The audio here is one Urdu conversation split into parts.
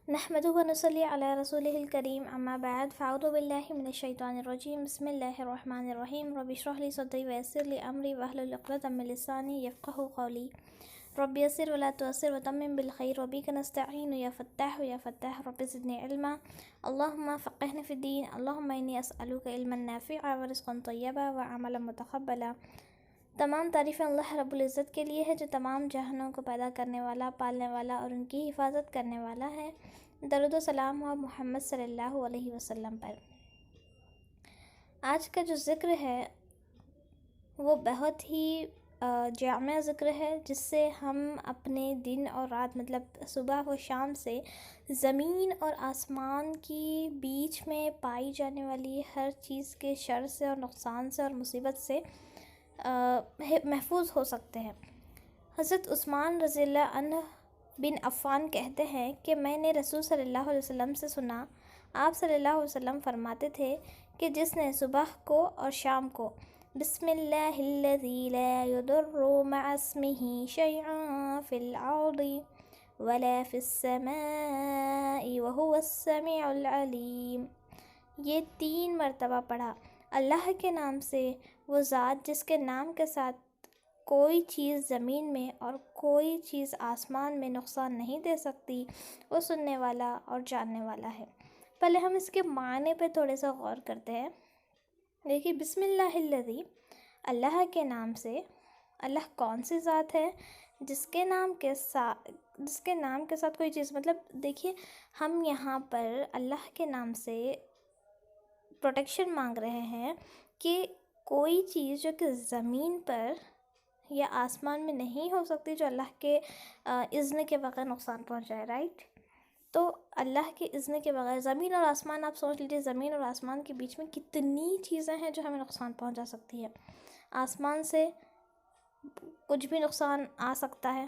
نحمده ونصلي على رسوله الكريم اما بعد فاعوذ بالله من الشيطان الرجيم بسم الله الرحمن الرحيم رب اشرح لي صدري ويسر لي امري واحلل عقدة من لساني يفقهوا قولي رب يسر ولا تعسر وتمم بالخير وبك نستعين يا فتاح رب زدني علما اللهم فقهنا في الدين اللهم اني اسالك علما نافعا ورزقا طيبا وعملا متقبلا۔ تمام تعریفیں اللہ رب العزت کے لیے ہے جو تمام جہانوں کو پیدا کرنے والا، پالنے والا اور ان کی حفاظت کرنے والا ہے۔ درود و سلام ہو محمد صلی اللہ علیہ وسلم پر۔ آج کا جو ذکر ہے وہ بہت ہی جامع ذکر ہے، جس سے ہم اپنے دن اور رات مطلب صبح و شام سے زمین اور آسمان کی بیچ میں پائی جانے والی ہر چیز کے شر سے اور نقصان سے اور مصیبت سے محفوظ ہو سکتے ہیں۔ حضرت عثمان رضی اللہ عنہ بن عفان کہتے ہیں کہ میں نے رسول صلی اللہ علیہ وسلم سے سنا، آپ صلی اللہ علیہ وسلم فرماتے تھے کہ جس نے صبح کو اور شام کو بسم اللہ الذی لا یضر مع اسمہ شیئا فی الارض ولا فی السماء وہو السمیع العلیم، یہ 3 مرتبہ پڑھا، اللہ کے نام سے، وہ ذات جس کے نام کے ساتھ کوئی چیز زمین میں اور کوئی چیز آسمان میں نقصان نہیں دے سکتی، وہ سننے والا اور جاننے والا ہے۔ پہلے ہم اس کے معنی پہ تھوڑے سا غور کرتے ہیں۔ دیکھیے، بسم اللہ الذی، اللہ کے نام سے۔ اللہ کون سی ذات ہے جس کے نام کے ساتھ کوئی چیز، مطلب دیکھیے ہم یہاں پر اللہ کے نام سے پروٹیکشن مانگ رہے ہیں کہ کوئی چیز جو کہ زمین پر یا آسمان میں نہیں ہو سکتی، جو اللہ کے اذن کے بغیر نقصان پہنچائے، رائٹ؟ تو اللہ کے اذن کے بغیر زمین اور آسمان، آپ سوچ لیجیے زمین اور آسمان کے بیچ میں کتنی چیزیں ہیں جو ہمیں نقصان پہنچا سکتی ہیں۔ آسمان سے کچھ بھی نقصان آ سکتا ہے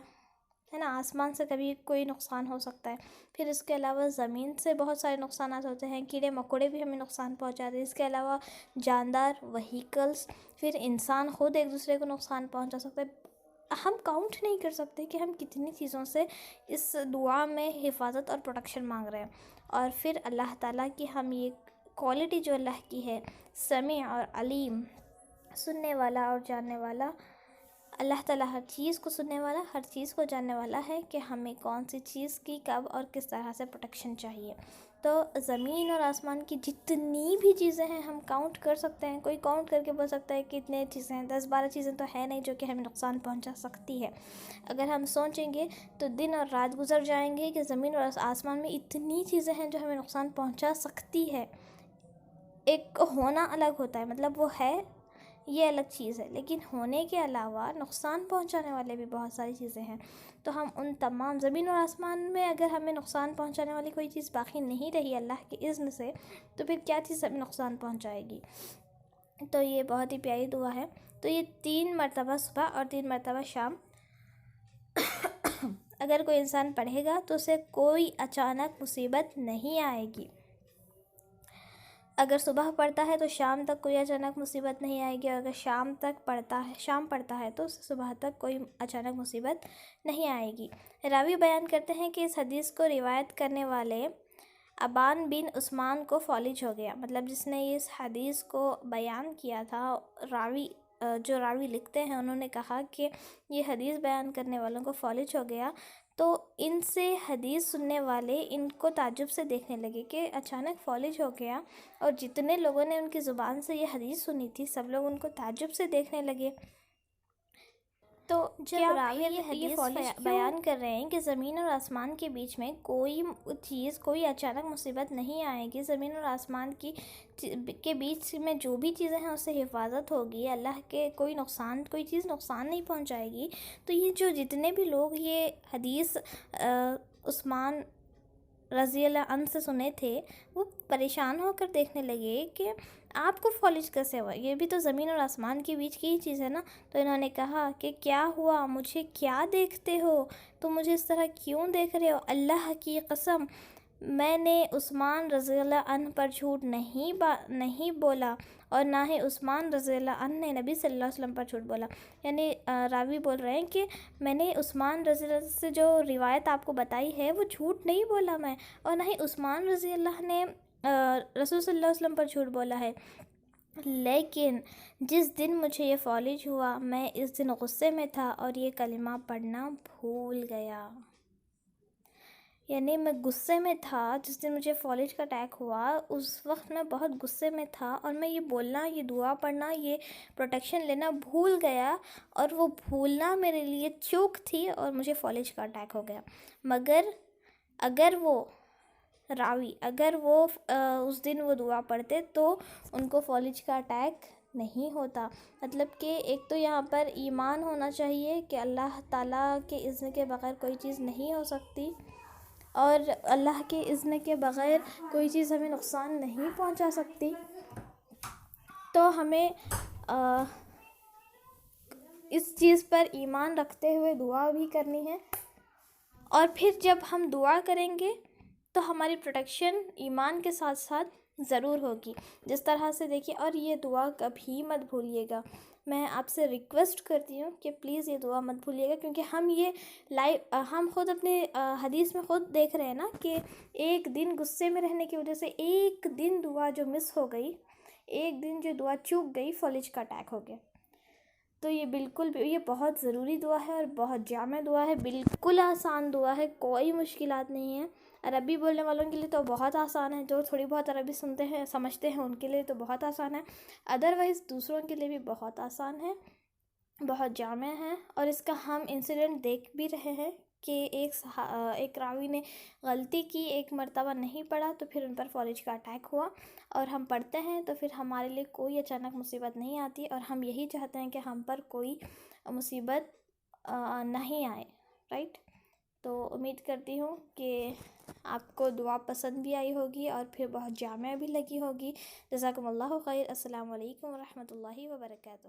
نا، آسمان سے کبھی کوئی نقصان ہو سکتا ہے۔ پھر اس کے علاوہ زمین سے بہت سارے نقصانات ہوتے ہیں، کیڑے مکوڑے بھی ہمیں نقصان پہنچاتے ہیں۔ اس کے علاوہ جاندار، وہیکلز، پھر انسان خود ایک دوسرے کو نقصان پہنچا سکتا ہے۔ ہم کاؤنٹ نہیں کر سکتے کہ ہم کتنی چیزوں سے اس دعا میں حفاظت اور پروٹیکشن مانگ رہے ہیں۔ اور پھر اللہ تعالیٰ کی ہم یہ کوالٹی جو اللہ کی ہے، سمیع اور علیم، سننے والا اور جاننے والا، اللہ تعالیٰ ہر چیز کو سننے والا، ہر چیز کو جاننے والا ہے کہ ہمیں کون سی چیز کی کب اور کس طرح سے پروٹیکشن چاہیے۔ تو زمین اور آسمان کی جتنی بھی چیزیں ہیں ہم کاؤنٹ کر سکتے ہیں، کوئی کاؤنٹ کر کے بول سکتا ہے کہ اتنے چیزیں ہیں، 10-12 چیزیں تو ہے نہیں جو کہ ہمیں نقصان پہنچا سکتی ہے۔ اگر ہم سوچیں گے تو دن اور رات گزر جائیں گے کہ زمین اور آسمان میں اتنی چیزیں ہیں جو ہمیں نقصان پہنچا سکتی ہے۔ ایک ہونا الگ ہوتا ہے، مطلب وہ ہے، یہ الگ چیز ہے، لیکن ہونے کے علاوہ نقصان پہنچانے والے بھی بہت ساری چیزیں ہیں۔ تو ہم ان تمام زمین اور آسمان میں اگر ہمیں نقصان پہنچانے والی کوئی چیز باقی نہیں رہی اللہ کے اذن سے، تو پھر کیا چیز ہمیں نقصان پہنچائے گی؟ تو یہ بہت ہی پیاری دعا ہے۔ تو یہ 3 مرتبہ صبح اور 3 مرتبہ شام اگر کوئی انسان پڑھے گا تو اسے کوئی اچانک مصیبت نہیں آئے گی۔ اگر صبح پڑھتا ہے تو شام تک کوئی اچانک مصیبت نہیں آئے گی، اور اگر شام پڑھتا ہے تو صبح تک کوئی اچانک مصیبت نہیں آئے گی۔ راوی بیان کرتے ہیں کہ اس حدیث کو روایت کرنے والے ابان بن عثمان کو فالج ہو گیا، مطلب جس نے اس حدیث کو بیان کیا تھا، جو راوی لکھتے ہیں انہوں نے کہا کہ یہ حدیث بیان کرنے والوں کو فالج ہو گیا۔ تو ان سے حدیث سننے والے ان کو تعجب سے دیکھنے لگے کہ اچانک فالج ہو گیا، اور جتنے لوگوں نے ان کی زبان سے یہ حدیث سنی تھی سب لوگ ان کو تعجب سے دیکھنے لگے۔ تو جب راوی یہ حدیث بیان کر رہے ہیں کہ زمین اور آسمان کے بیچ میں کوئی اچانک مصیبت نہیں آئے گی، زمین اور آسمان کے بیچ میں جو بھی چیزیں ہیں اس سے حفاظت ہوگی، اللہ کے کوئی چیز نقصان نہیں پہنچائے گی، تو یہ جو جتنے بھی لوگ یہ حدیث عثمان رضی اللہ عنہ سے سنے تھے، وہ پریشان ہو کر دیکھنے لگے کہ آپ کو فالج کیسے ہوا، یہ بھی تو زمین اور آسمان کے بیچ کی ہی چیز ہے نا۔ تو انہوں نے کہا کہ کیا ہوا، مجھے کیا دیکھتے ہو، تم مجھے اس طرح کیوں دیکھ رہے ہو؟ اللہ کی قسم میں نے عثمان رضی اللہ عنہ پر جھوٹ نہیں بولا اور نہ ہی عثمان رضی اللہ عنہ نے نبی صلی اللہ علیہ وسلم پر جھوٹ بولا. یعنی راوی بول رہے ہیں کہ میں نے عثمان رضی اللہ عنہ سے جو روایت آپ کو بتائی ہے وہ جھوٹ نہیں بولا میں، اور نہ ہی عثمان رضی اللہ نے رسول صلی اللہ علیہ وسلم پر جھوٹ بولا ہے. لیکن جس دن مجھے یہ فالج ہوا میں اس دن غصے میں تھا اور یہ کلمہ پڑھنا بھول گیا. یعنی میں غصے میں تھا جس دن مجھے فالج کا اٹیک ہوا، اس وقت میں بہت غصے میں تھا اور میں یہ بولنا، یہ دعا پڑھنا، یہ پروٹیکشن لینا بھول گیا، اور وہ بھولنا میرے لیے چوک تھی اور مجھے فالج کا اٹیک ہو گیا. مگر اگر وہ راوی اس دن وہ دعا پڑھتے تو ان کو فالج کا اٹیک نہیں ہوتا. مطلب کہ ایک تو یہاں پر ایمان ہونا چاہیے کہ اللہ تعالیٰ کے اذن کے بغیر کوئی چیز نہیں ہو سکتی، اور اللہ کے اذن کے بغیر کوئی چیز ہمیں نقصان نہیں پہنچا سکتی. تو ہمیں اس چیز پر ایمان رکھتے ہوئے دعا بھی کرنی ہے، اور پھر جب ہم دعا کریں گے تو ہماری پروٹیکشن ایمان کے ساتھ ساتھ ضرور ہوگی. جس طرح سے دیکھیے، اور یہ دعا کبھی مت بھولیے گا. میں آپ سے ریکویسٹ کرتی ہوں کہ پلیز یہ دعا مت بھولیے گا، کیونکہ ہم یہ ہم خود اپنے حدیث میں خود دیکھ رہے ہیں نا کہ ایک دن غصے میں رہنے کی وجہ سے ایک دن دعا جو مس ہو گئی، ایک دن جو دعا چوک گئی، فالج کا اٹیک ہو گیا. تو یہ بہت ضروری دعا ہے اور بہت جامع دعا ہے، بالکل آسان دعا ہے، کوئی مشکلات نہیں ہیں. عربی بولنے والوں کے لیے تو بہت آسان ہے، جو تھوڑی بہت عربی سنتے ہیں سمجھتے ہیں ان کے لیے تو بہت آسان ہے. ادروائز دوسروں کے لیے بھی بہت آسان ہے، بہت جامع ہے. اور اس کا ہم انسیڈنٹ دیکھ بھی رہے ہیں کہ ایک راوی نے غلطی کی، ایک مرتبہ نہیں پڑھا تو پھر ان پر فالج کا اٹیک ہوا. اور ہم پڑھتے ہیں تو پھر ہمارے لیے کوئی اچانک مصیبت نہیں آتی، اور ہم یہی چاہتے ہیں کہ ہم پر کوئی مصیبت نہیں آئے، رائٹ. تو امید کرتی ہوں کہ آپ کو دعا پسند بھی آئی ہوگی اور پھر بہت جامع بھی لگی ہوگی. جزاکم اللہ خیر. السلام علیکم ورحمۃ اللہ وبرکاتہ.